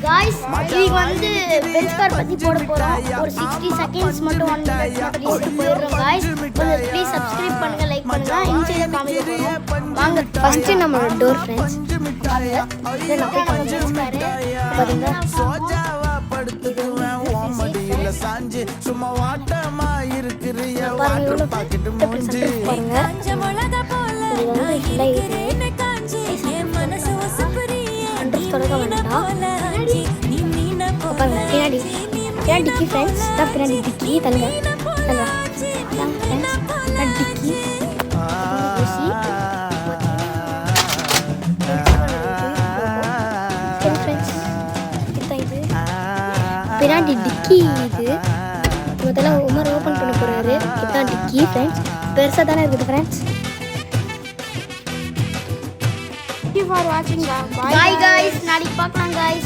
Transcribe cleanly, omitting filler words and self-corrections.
Guys இன்னைக்கு வந்து bench car பத்தி போட போறோம். ஒரு 60 செகண்ட்ஸ் மட்டும் 1 மினிட் மட்டும் போட்டு போயிடுறோம் गाइस. கொஞ்சம் ப்ளீஸ் சப்ஸ்கிரைப் பண்ணுங்க, லைக் பண்ணுங்க. இன்சைட் காமிக்க போறோம். வாங்க ஃபர்ஸ்ட் நம்மளோட டோர் ஃப்ரெண்ட்ஸ். இத நான் போய் பெஞ்ச் கார் பாருங்க. சோஜாவா படுத்துக்குவேன் உன் மடியில சாஞ்சி சும்மா வாட்டமா இருக்குறிய வாட்டர் பாக்கெட் மூஞ்சி பஞ்ச மிளகா போல நான் காஞ்சி என் மனசு வசப்பறியே தொடங்க வேண்டாம். பின்னாடி டிக்கி ஃப்ரெண்ட்ஸ் தான் பின்னாடி டிக்கி தங்க டிக்கி பின்னாடி டிக்கி இது முதல்ல உமர் ஓப்பன் பண்ண போறாரு. இதுதான் டிக்கி ஃப்ரெண்ட்ஸ், பெருசாக தானே இருக்குது friends. Thank you for watching. Bye guys. நாளைக்கு பார்க்கலாம் guys.